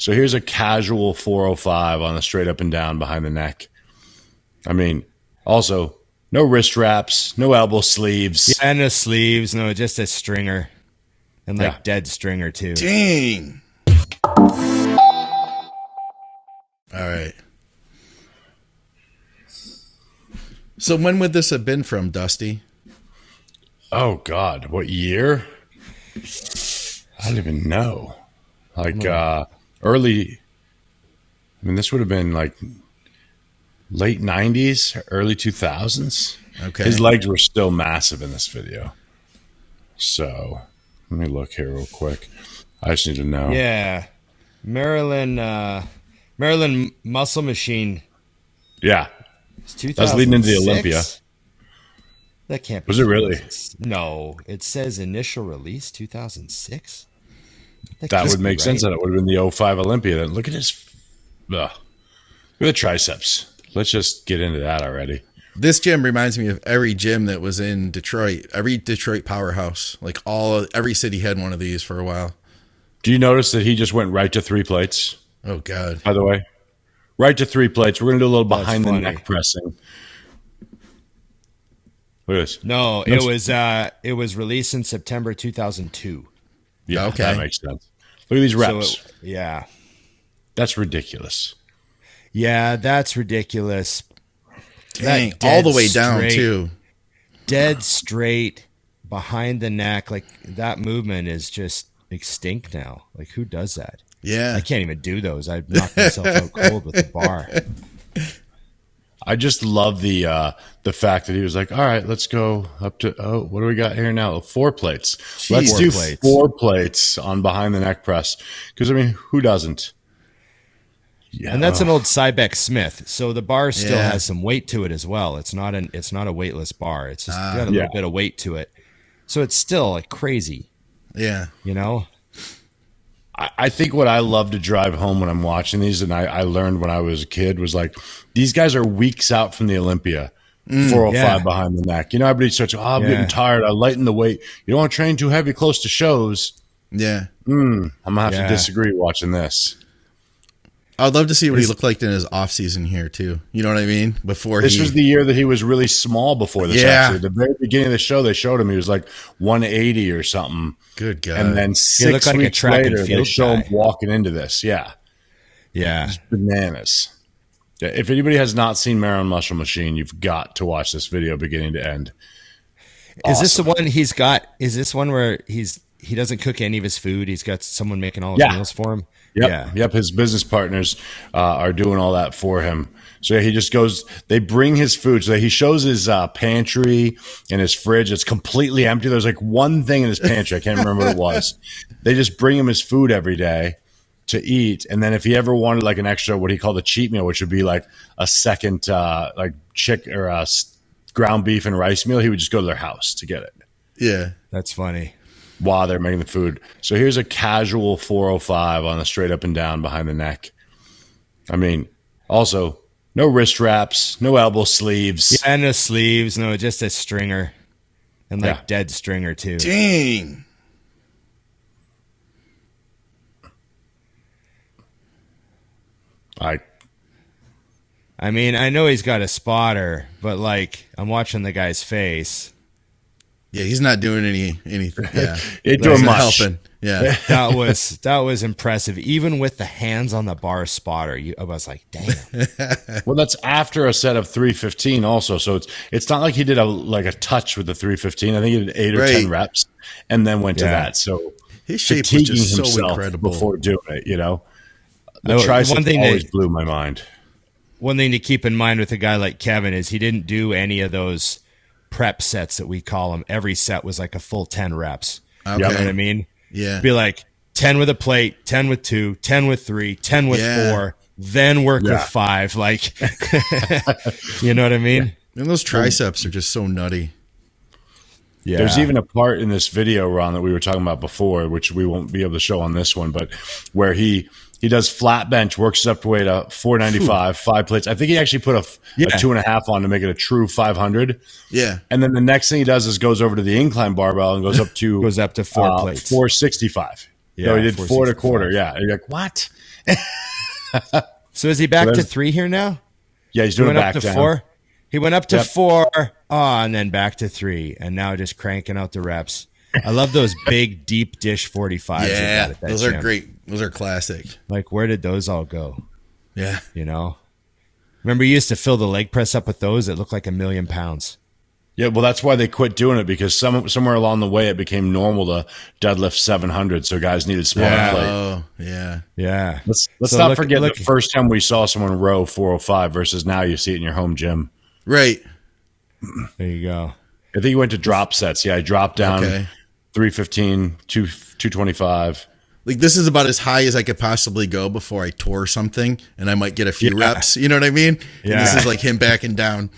So here's a casual 405 on the straight up and down behind the neck. I mean, also, no wrist wraps, no elbow sleeves. Yeah, no sleeves, no, just a stringer. And like dead stringer too. Dang. All right. So when would this have been from, Dusty? Oh, God. What year? I don't even know. Like early, I mean, this would have been like late 90s, early 2000s. Okay. His legs were still massive in this video. So let me look here real quick. I just need to know. Yeah. Maryland Muscle Machine. Yeah. That's leading into the Olympia. That can't be. Was it really? No. It says initial release 2006. That would make sense. That it would have been the 05 Olympia. Then look at his, look at the triceps. Let's just get into that already. This gym reminds me of every gym that was in Detroit, every Detroit powerhouse. Like every city had one of these for a while. Do you notice that he just went right to 3 plates? Oh, God. By the way, right to 3 plates. We're going to do a little behind the neck pressing. Look at this. No, it was released in September 2002. Yeah, okay. That makes sense. Look at these reps. So yeah. That's ridiculous. Yeah, that's ridiculous. Dang, all the way down, too. Dead straight behind the neck. Like, that movement is just extinct now. Like, who does that? Yeah. I can't even do those. I'd knock myself out cold with the bar. I just love the fact that he was like, all right, let's go up to, what do we got here now? 4 plates. Let's do 4 plates on behind the neck press. Because, I mean, who doesn't? Yeah. And that's an old Cybex Smith. So the bar still has some weight to it as well. It's not a weightless bar. It's just got a little bit of weight to it. So it's still like crazy. Yeah. You know? I think what I love to drive home when I'm watching these, and I learned when I was a kid, was like, these guys are weeks out from the Olympia. 405 behind the neck. You know, everybody starts, I'm getting tired. I lighten the weight. You don't want to train too heavy close to shows. Yeah. I'm going to have to disagree watching this. I'd love to see what he looked like in his off season here too. You know what I mean? This was the year that he was really small before this. Actually, at the very beginning of the show, they showed him he was like 180 or something. Good God! And then 6 weeks later, they show him walking into this. Yeah, it's bananas. If anybody has not seen Maryland Muscle Machine, you've got to watch this video beginning to end. Awesome. Is this the one he's got? Is this one where he doesn't cook any of his food? He's got someone making all his meals for him. Yep. His business partners are doing all that for him. So he just goes. They bring his food. So he shows his pantry and his fridge. It's completely empty. There's like one thing in his pantry. I can't remember what it was. They just bring him his food every day to eat. And then if he ever wanted like an extra, what he called a cheat meal, which would be like a second like chicken or ground beef and rice meal, he would just go to their house to get it. Yeah, that's funny. While they're making the food. So here's a casual 405 on the straight up and down behind the neck. I mean, also, no wrist wraps, no elbow sleeves. Yeah, no sleeves, no, just a stringer. And like dead stringer too. Dang. I mean, I know he's got a spotter, but like I'm watching the guy's face. Yeah, he's not doing anything. Yeah, he's doing much. Helping. Yeah, that was impressive. Even with the hands on the bar spotter, I was like, damn. Well, that's after a set of 315 also, so it's not like he did a touch with the 315. I think he did 8 or 10 reps and then went to that. So his shape was just so himself incredible before doing it. You know, the tricep always blew my mind. One thing to keep in mind with a guy like Kevin is he didn't do any of those prep sets that we call them. Every set was like a full 10 reps. Okay. You know what I mean? Yeah. Be like 10 with a plate, 10 with 2, 10 with 3, 10 with 4, then work with 5. Like, you know what I mean? Yeah. And those triceps are just so nutty. Yeah. There's even a part in this video, Ron, that we were talking about before, which we won't be able to show on this one, but where he does flat bench, works up to weight 495, 5 plates. I think he actually put a 2.5 on to make it a true 500. Yeah. And then the next thing he does is goes over to the incline barbell and goes up to 4 plates. 465. Yeah, he did 4 1/4. Yeah. And you're like, what? So is he back to 3 here now? Yeah, he's doing back up to down. 4. He went up to 4, and then back to 3, and now just cranking out the reps. I love those big deep dish 45s. Yeah, those are great. Those are classic. Like, where did those all go? Yeah, Remember, you used to fill the leg press up with those. It looked like 1,000,000 pounds. Yeah, well, that's why they quit doing it, because somewhere along the way it became normal to deadlift 700, so guys needed smaller plate. Oh, yeah. Let's not forget the first time we saw someone row 405 versus now you see it in your home gym. Right. There you go. I think you went to drop sets. Yeah, I dropped down 315, 225. Like, this is about as high as I could possibly go before I tore something, and I might get a few reps. You know what I mean? Yeah. And this is like him backing down.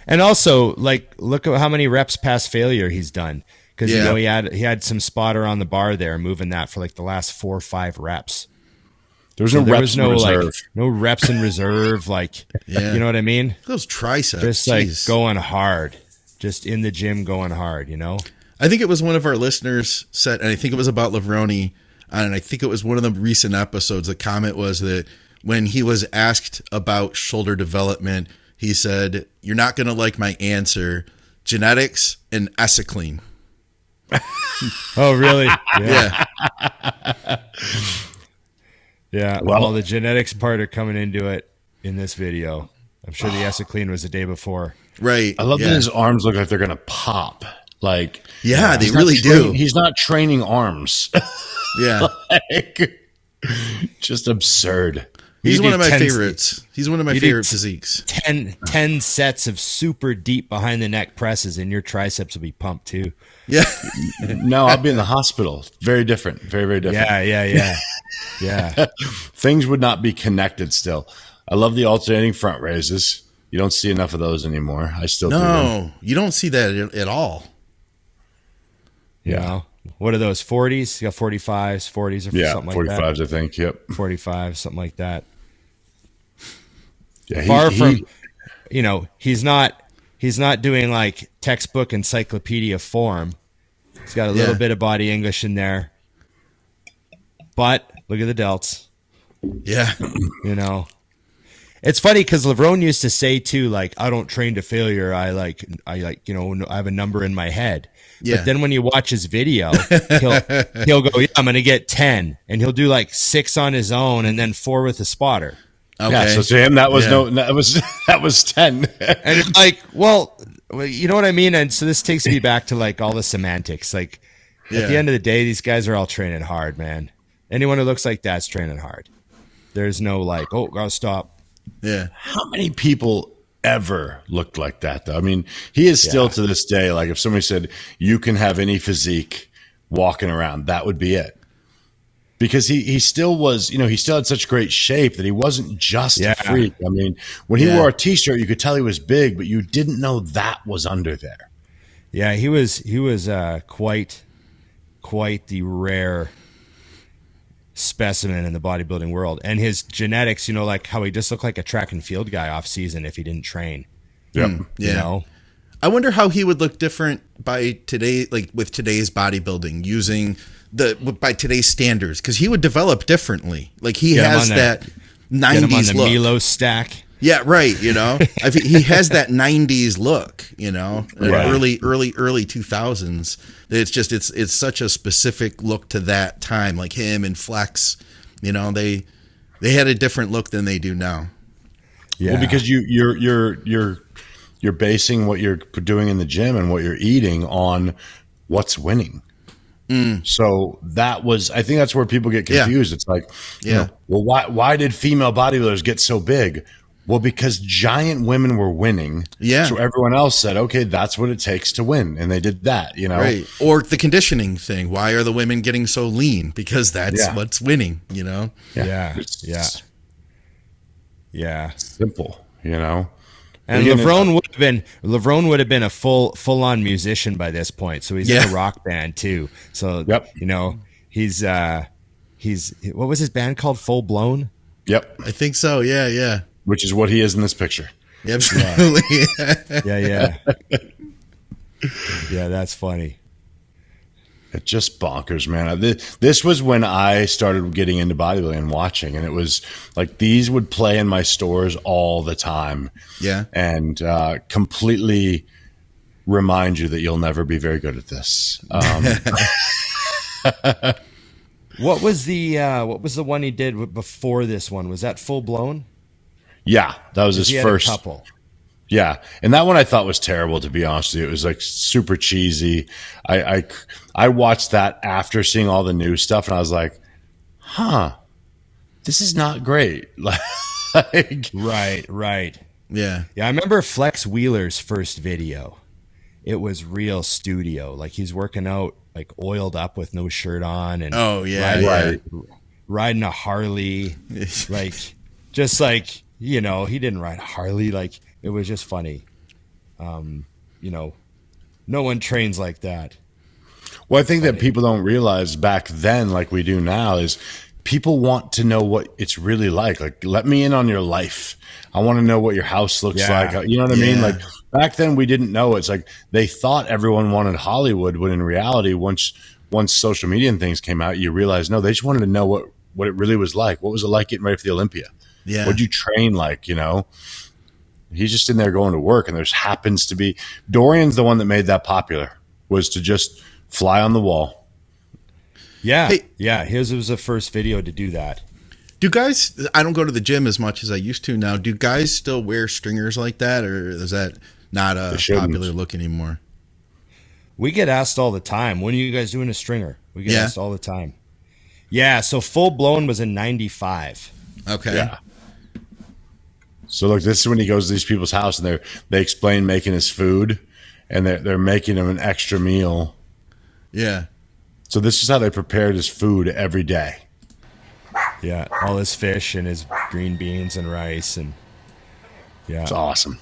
And also, like, look at how many reps past failure he's done. Because he had some spotter on the bar there, moving that for like the last 4 or 5 reps. There was no reserve. No reps in reserve. Like, you know what I mean? Those triceps, just like going hard, just in the gym going hard. I think it was one of our listeners said, and I think it was about Levrone, and I think it was one of the recent episodes. The comment was that when he was asked about shoulder development, he said, "You're not going to like my answer: genetics and acetylene." Oh, really? Yeah. Yeah. Well, the genetics part are coming into it in this video. I'm sure the acetylene was the day before. Right. I love that his arms look like they're going to pop. Like, they really do. He's not training arms. Yeah. Just absurd. He's one of my favorites. He's one of my favorite physiques. 10 sets of super deep behind the neck presses, and your triceps will be pumped too. Yeah. No, I'll be in the hospital. Very different. Very, very different. Yeah. Things would not be connected still. I love the alternating front raises. You don't see enough of those anymore. I still do them. No, you don't see that at all. Yeah. What are those, 40s? You got 45s, 40s, or something like 45s, that? 45s, I think. Yep. 45, something like that. Yeah, Far from, he's not doing like textbook encyclopedia form. He's got a little bit of body English in there. But look at the delts. Yeah. It's funny because Levrone used to say too, like, I don't train to failure. I have a number in my head. Yeah. But then when you watch his video, he'll go, I'm going to get 10, and he'll do like 6 on his own and then 4 with a spotter. Okay. Yeah. So to him, that was that was 10. And it's like, well, you know what I mean? And so this takes me back to like all the semantics. Like at the end of the day, these guys are all training hard, man. Anyone who looks like that's training hard. There's no like, oh, gotta stop. Yeah. How many people ever looked like that, though? I mean, he is still to this day, like if somebody said, you can have any physique walking around, that would be it. Because he still was, he still had such great shape that he wasn't just a freak. I mean, when he wore a T-shirt, you could tell he was big, but you didn't know that was under there. Yeah, he was quite the rare specimen in the bodybuilding world. And his genetics, like how he just looked like a track and field guy off season if he didn't train. Yep. I wonder how he would look different by today, like with today's bodybuilding, using by today's standards, because he would develop differently. Like he has that 90s look. Milo stack. Yeah, right. He has that 90s look, early 2000s. It's just it's such a specific look to that time. Like him and Flex, they had a different look than they do now. Yeah, well, because you're basing what you're doing in the gym and what you're eating on what's winning. So I think that's where people get confused. It's like, well, why did female bodybuilders get so big? Well, because giant women were winning. Yeah. So everyone else said, okay, that's what it takes to win. And they did that, Right. Or the conditioning thing. Why are the women getting so lean? Because that's what's winning, Yeah. Simple, And Levrone would have been a full-on musician by this point. So he's in a rock band too. So he's what was his band called? Full Blown? Yep. I think so. Yeah. Which is what he is in this picture. Absolutely. Yeah, that's funny. It's just bonkers, man. This was when I started getting into bodybuilding and watching, and it was like these would play in my stores all the time. Yeah. And completely remind you that you'll never be very good at this. What was the one he did before this one? Was that Full Blown? Yeah, that was his first couple. Yeah, and that one I thought was terrible, to be honest with you. It was like super cheesy. I watched that after seeing all the new stuff, and I was like, "Huh, this is not great." Like, right. Yeah. I remember Flex Wheeler's first video. It was real studio, like he's working out, like oiled up with no shirt on, and riding a Harley, like just like he didn't ride a Harley, like. It was just funny. No one trains like that. Well, I think that people don't realize back then, like we do now, is people want to know what it's really like. Like, let me in on your life. I want to know what your house looks like. You know what I mean? Like back then we didn't know. It's like they thought everyone wanted Hollywood, when in reality, once social media and things came out, you realize, no, they just wanted to know what it really was like. What was it like getting ready for the Olympia? Yeah. What'd you train like, He's just in there going to work, and there's happens to be Dorian's the one that made that popular, was to just fly on the wall. Yeah. His was the first video to do that. Do guys, I don't go to the gym as much as I used to now. Do guys still wear stringers like that, or is that not a popular look anymore? We get asked all the time, when are you guys doing a stringer? We get asked all the time. Yeah, so Full Blown was in 95. Okay. Yeah. So look, this is when he goes to these people's house, and they explain making his food, and they're making him an extra meal. Yeah. So this is how they prepared his food every day. Yeah, all his fish and his green beans and rice, and it's awesome.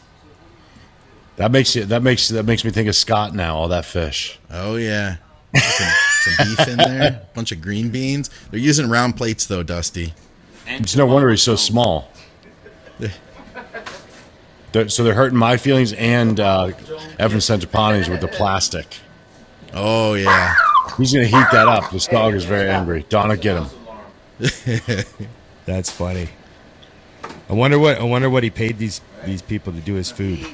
That makes me think of Scott now. All that fish. Oh yeah, some beef in there, a bunch of green beans. They're using round plates though, Dusty. It's no wonder he's so small. So they're hurting my feelings and Evan Centopani's with the plastic. Oh yeah, he's gonna heat that up. This dog is very angry. Donna, get him. That's funny. I wonder what he paid these people to do his food.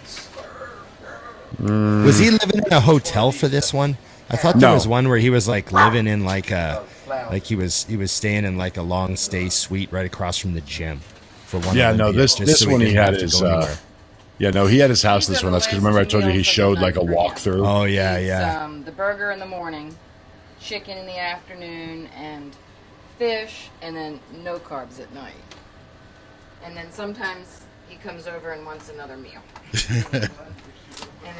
Was he living in a hotel for this one? I thought there was one where he was like living in like he was staying in like a long stay suite right across from the gym for one. Yeah, no, this so one he had his. Yeah, no, he had his house this one. That's because remember I told you he showed like a walkthrough. Oh yeah. The burger in the morning, chicken in the afternoon, and fish, and then no carbs at night. And then sometimes he comes over and wants another meal. And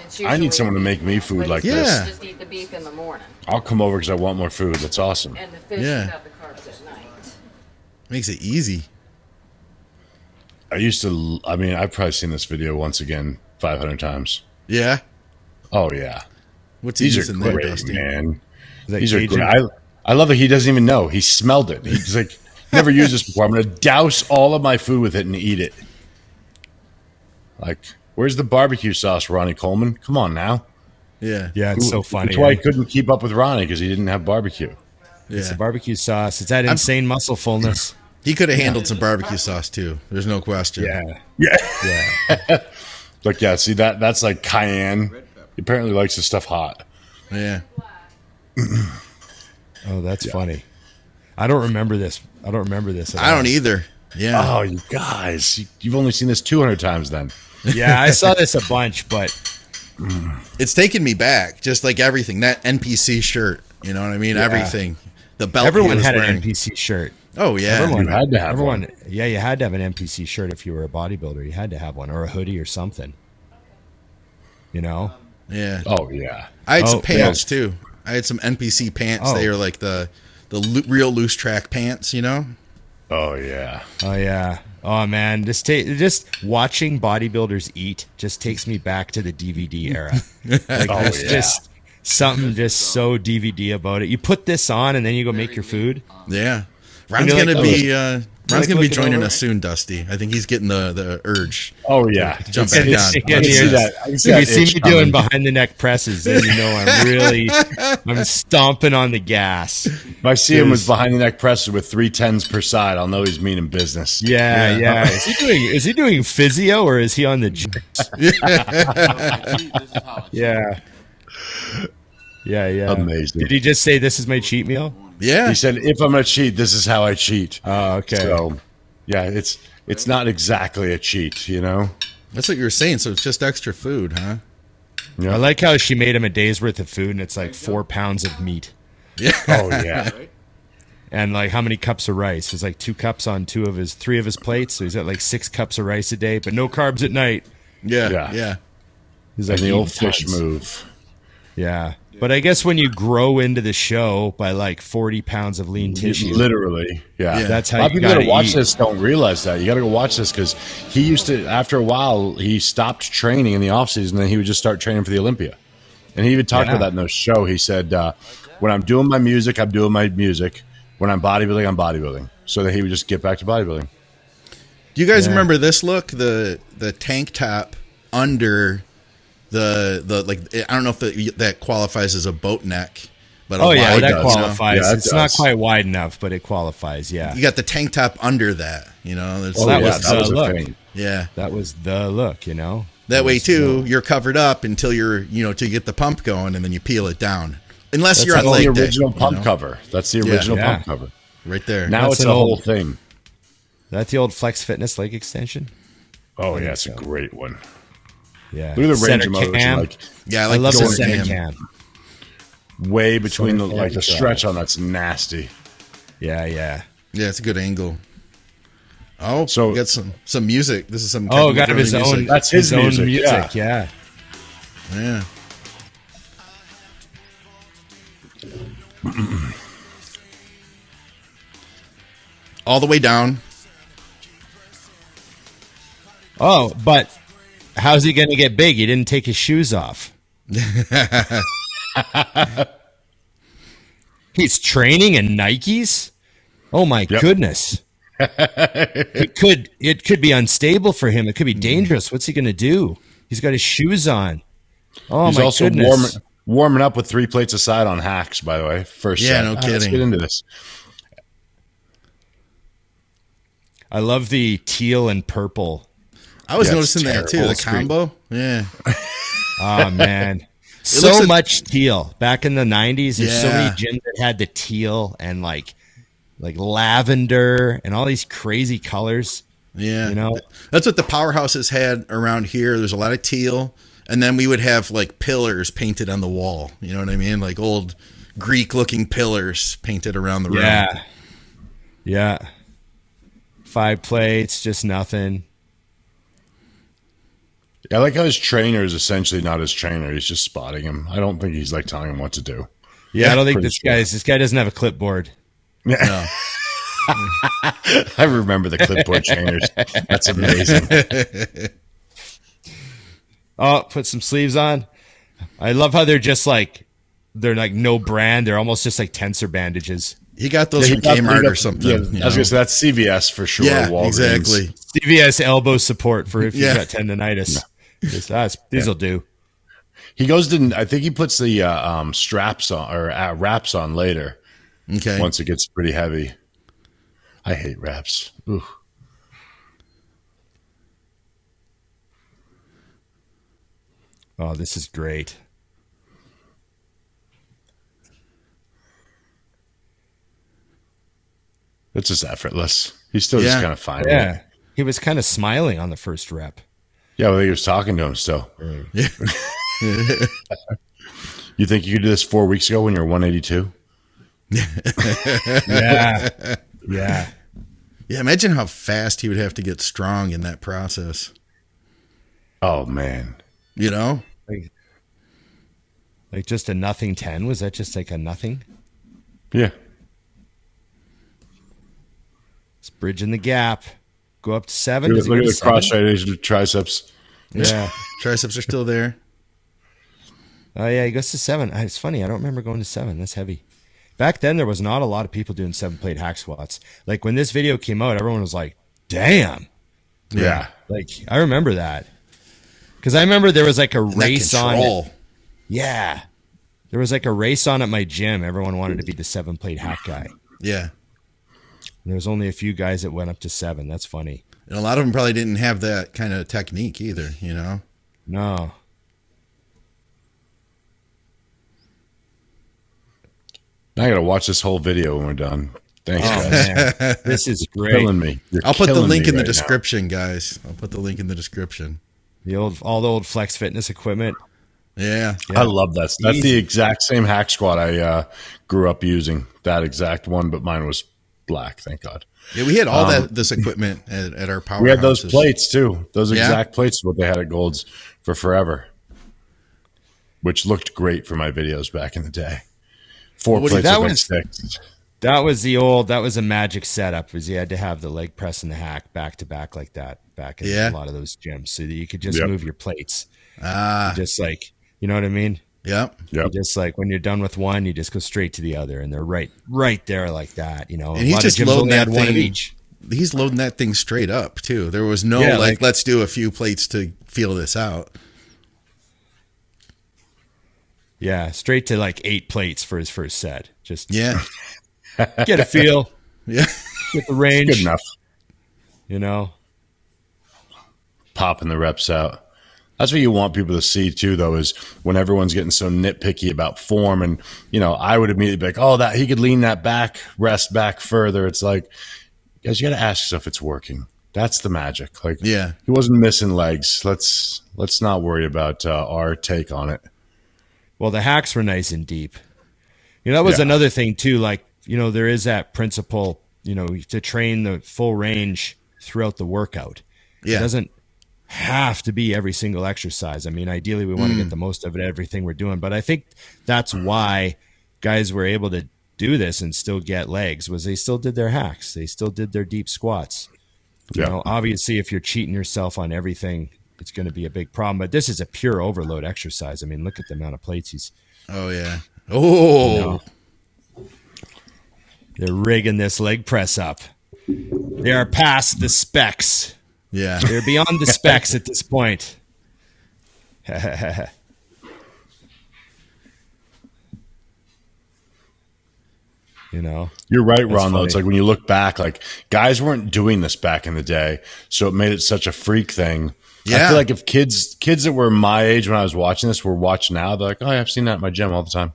it's I need someone to make me food like this. Just eat the beef in the morning. I'll come over because I want more food. That's awesome. And the fish without the carbs at night. Makes it easy. I've probably seen this video once again 500 times. Yeah? Oh, yeah. What's he using there, great, Dusty? Man. These are great. I love that he doesn't even know. He smelled it. He's like, never used this before. I'm going to douse all of my food with it and eat it. Like, where's the barbecue sauce, Ronnie Coleman? Come on now. Yeah. Yeah, it's so funny. That's why he couldn't keep up with Ronnie, because he didn't have barbecue. Yeah. It's the barbecue sauce. It's that insane muscle fullness. He could have handled some barbecue sauce too. There's no question. Yeah. Like, see that's like cayenne. He apparently likes his stuff hot. Yeah. Oh, that's funny. I don't remember this. I don't either. Yeah. Oh, you guys, you've only seen this 200 times then. Yeah, I saw this a bunch, but it's taken me back. Just like everything. That NPC shirt. You know what I mean? Yeah. Everything. The belt. Everyone had wearing. an NPC shirt. Oh yeah, you had to have one. Yeah, you had to have an NPC shirt if you were a bodybuilder. You had to have one, or a hoodie or something. You know? Yeah. Oh yeah. I had some pants too. I had some NPC pants. They are like the real loose track pants. You know? Oh yeah. Oh yeah. Oh man, just watching bodybuilders eat just takes me back to the DVD era. Like there's just something just so DVD about it. You put this on and then you go make your food. Yeah. Ron's you're gonna like, be like joining looking us soon, Dusty. I think he's getting the urge. Oh yeah, Jump back down. I can see that. I can see If that you see itch me coming. doing behind the neck presses, then you know I'm stomping on the gas. If I see him with behind the neck presses with 3 10s per side, I'll know he's meaning business. Yeah. Is he doing physio or is he on the gym? Yeah. Amazing. Did he just say this is my cheat meal? Yeah. He said, "If I'm gonna cheat, this is how I cheat." Oh, okay. So, yeah, it's not exactly a cheat, you know. That's what you were saying. So it's just extra food, huh? I like how she made him a day's worth of food and it's like 4 pounds of meat. Yeah. Oh yeah. And like how many cups of rice? There's like 2 cups on 3 of his plates. So he's got like 6 cups of rice a day, but no carbs at night. Yeah. He's And like the old eating fish tons. move. Yeah. But I guess when you grow into the show by like 40 pounds of lean tissue, Literally, yeah. that's A how lot of you people that gotta watch eat. this don't realize that. You got to go watch this because he used to. After a while, he stopped training in the off season, and then he would just start training for the Olympia. And he even talked about that in the show. He said, "When I'm doing my music, I'm doing my music. When I'm bodybuilding, I'm bodybuilding." So that he would just get back to bodybuilding. Do you guys remember this look? The tank top under the like, I don't know if that qualifies as a boat neck, but Oh yeah, wide that does, qualifies. You know? Yeah, it It's not does. quite wide enough, but it qualifies. Yeah, You got the tank top under that, you know. There's, Well, that yeah, was that was the a look. thing. yeah. that was the look. You know, That way too, you're covered up until till you get the pump going, and then you peel it down. Unless you're on That's the leg day, original you pump know? cover. That's the original Yeah. pump cover. right there. Now That's it's an a whole old- thing. that's the old Flex Fitness leg extension. Oh think yeah, it's so. a great one. Yeah, Look at the range Center of motion, cam. like Yeah, I love the going center ham. cam. way between Center the cam stretch drive. on that's nasty. Yeah. Yeah, it's a good angle. Oh, So- we got some music. This is some Oh, Kevin got him his Levrone own. music. That's his own music, music. Yeah. Yeah. All the way down. Oh, but how's he going to get big? He didn't take his shoes off. He's training in Nikes. Oh my goodness! It could be unstable for him. It could be dangerous. What's he going to do? He's got his shoes on. Oh He's my also goodness! warming up with 3 plates aside on hacks. By the way, first Yeah, set. no Let's kidding. get into this. I love the teal and purple. I was Yeah, it's noticing that too. terrible. The It's great. combo. Yeah. Oh man, looks so like- much teal back in the '90s. There's so many Yeah. gyms that had the teal and like lavender and all these crazy colors. Yeah. You know? That's what the powerhouses had around here. There's a lot of teal. And then we would have like pillars painted on the wall. You know what I mean? Like old Greek looking pillars painted around the room. Yeah. 5 plates, just nothing. I like how his trainer is essentially not his trainer. He's just spotting him. I don't think he's like telling him what to do. Yeah, I don't think pretty this guy doesn't have a clipboard. No. I remember the clipboard trainers. That's amazing. Oh, put some sleeves on. I love how they're like no brand. They're almost just like tensor bandages. He got those He from got- he Kmart got- or something. Yeah, you I was know? gonna say that's CVS for sure. Yeah, Walgreens. exactly. CVS elbow support for if Yeah. you've got tendonitis. These will do. He goes to. I think he puts the straps on or wraps on later. Okay. Once it gets pretty heavy. I hate wraps. Ooh. Oh, this is great. It's just effortless. He's still just Yeah. kind of fine. Yeah. He was kind of smiling on the first rep. Yeah, well, he was talking to him still. Yeah. You think you could do this 4 weeks ago when you're 182? Yeah. Yeah. Yeah. Imagine how fast he would have to get strong in that process. Oh, man. You know? Like just a nothing 10. Was that just like a nothing? Yeah. It's bridging the gap. Go up to 7. Look Does at it go to the 7? cross striation triceps. Yeah. Triceps are still there. Oh yeah, he goes to 7. It's funny. I don't remember going to 7. That's heavy. back then there was not a lot of people doing 7-plate hack squats. Like when this video came out, everyone was like, damn. Yeah. Like I remember that. Because I remember there was like a race on. Yeah. There was like a race on at my gym. Everyone wanted to be the 7-plate hack guy. Yeah. There was only a few guys that went up to 7. That's funny. And a lot of them probably didn't have that kind of technique either, you know? No. I got to watch this whole video when we're done. Thanks, guys. Man. This is great. Killing me. I'll put the link in the description, guys. I'll put the link in the description. All the old Flex Fitness equipment. Yeah. I love that. That's the exact same hack squat I grew up using. That exact one, but mine was black. Thank God. Yeah, we had all this equipment at our power. We had those houses. plates too. Those exact plates is what they had at Gold's for forever, which looked great for my videos back in the day. 4 plates with like 6. That was a magic setup, was you had to have the leg press and the hack back to back like that back in a lot of those gyms, so that you could just move your plates. Just like, you know what I mean? Yep. You just like when you're done with one, you just go straight to the other, and they're right there like that. You know, and he's just loading that thing. One of each. He's loading that thing straight up too. There was no like let's do a few plates to feel this out. Yeah, straight to like 8 plates for his first set. Just get a feel. Yeah, get the range. Good enough. You know, popping the reps out. That's what you want people to see too, though, is when everyone's getting so nitpicky about form. And, you know, I would immediately be like, oh, that he could lean that back, rest back further. It's like, guys, you got to ask yourself if it's working. That's the magic. Like, he wasn't missing legs. Let's not worry about our take on it. Well, the hacks were nice and deep. You know, that was another thing too. Like, you know, there is that principle, you know, to train the full range throughout the workout. It doesn't have to be every single exercise. I mean, ideally we want to get the most of it, everything we're doing. But I think that's why guys were able to do this and still get legs, was they still did their hacks. They still did their deep squats. You know, obviously if you're cheating yourself on everything, it's going to be a big problem. But this is a pure overload exercise. I mean, look at the amount of plates he's. Oh yeah. Oh. You know, they're rigging this leg press up. They are past the specs. Yeah. They're beyond the specs at this point. You know, you're right, Ron, though. It's like when you look back, like guys weren't doing this back in the day. So it made it such a freak thing. Yeah. I feel like if kids that were my age when I was watching this were watching now, they're like, oh, yeah, I've seen that in my gym all the time.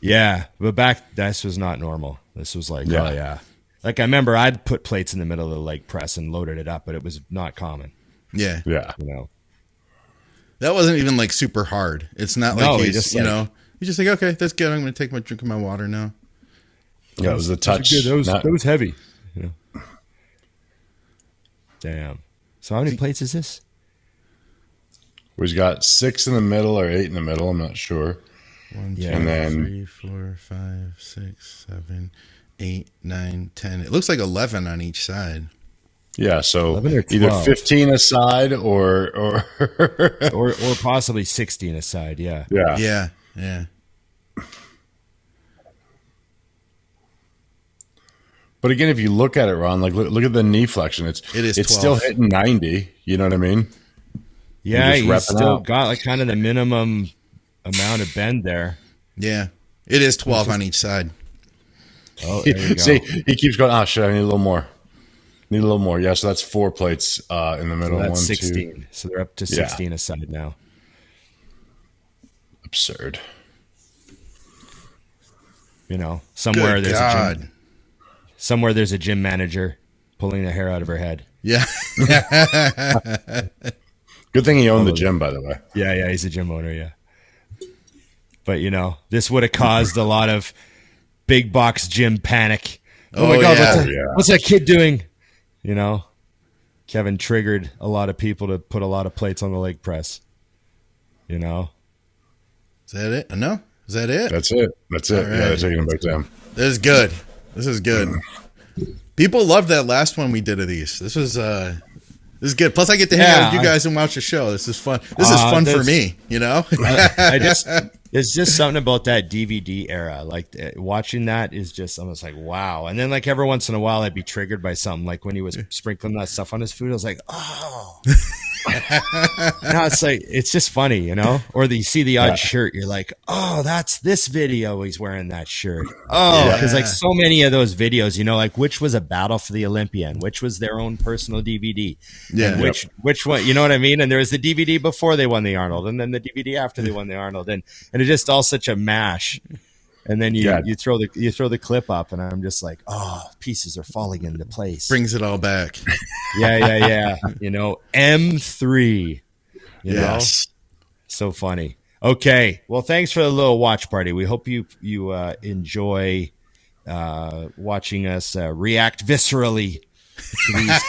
Yeah. But back, this was not normal. This was like, oh, yeah. Like I remember I'd put plates in the middle of the leg press and loaded it up, but it was not common. Yeah. Yeah. You know, that wasn't even like super hard. It's not like he's, you know, you just like, okay, that's good. I'm going to take my drink of my water now. Yeah, it was a touch. That was heavy. You know? Damn. So how many plates is this? We've got 6 in the middle or 8 in the middle. I'm not sure. 1, 2, and then 3, 4, 5, 6, 7, 8, 9, 10. It looks like 11 on each side. Yeah, so either 15 aside or possibly 16 aside. Yeah. Yeah. Yeah. Yeah. But again, if you look at it, Ron, like look at the knee flexion. It's 12. still hitting 90. You know what I mean? Yeah, he's still got like kind of the minimum amount of bend there. Yeah, it is 12 on each side. Oh, there you go. See, he keeps going. Oh shit! I need a little more. Yeah, so that's 4 plates in the middle. So that's 1, 16. 2. So they're up to 16 aside now. Absurd. You know, somewhere Good there's God. a gym. Somewhere there's a gym manager pulling the hair out of her head. Yeah. Good thing he owned the gym, by the way. Yeah, he's a gym owner, yeah. But, you know, this would have caused a lot of big box gym panic. Oh my God, what's that kid doing? You know, Kevin triggered a lot of people to put a lot of plates on the leg press. You know? Is that it? No? Is that it? That's it. Right. Yeah, they're taking him back down. This is good. People loved that last one we did of these. This is good. Plus, I get to hang out with you guys and watch the show. This is fun. This is fun for me. You know, There's just something about that DVD era. Like watching that is just almost like, wow. And then like every once in a while I'd be triggered by something, like when he was sprinkling that stuff on his food. I was like, oh. Now it's like, it's just funny, you know? Or you see the odd shirt, you're like, oh, that's this video, he's wearing that shirt. Oh, because like so many of those videos, you know, like which was a battle for the Olympian, which was their own personal DVD, and which one, you know what I mean? And there was the DVD before they won the Arnold, and then the DVD after they won the Arnold, and it's just all such a mash. And then you throw the clip up, and I'm just like, oh, pieces are falling into place. Brings it all back. Yeah. You know, M3. You know, so funny. Okay, well, thanks for the little watch party. We hope you enjoy watching us react viscerally to these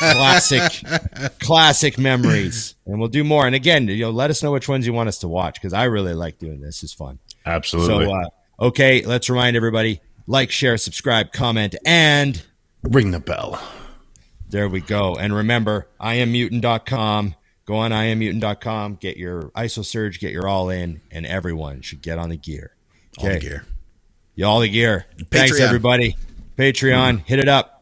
classic memories, and we'll do more. And again, you know, let us know which ones you want us to watch, because I really like doing this. It's fun. Absolutely. So, okay, let's remind everybody: like, share, subscribe, comment, and ring the bell. There we go. And remember, IamMutant.com. Go on IamMutant.com. Get your ISO Surge. Get your All In, and everyone should get on the gear. Okay. All the gear. All the gear. Patreon. Thanks, everybody. Patreon. Hit it up.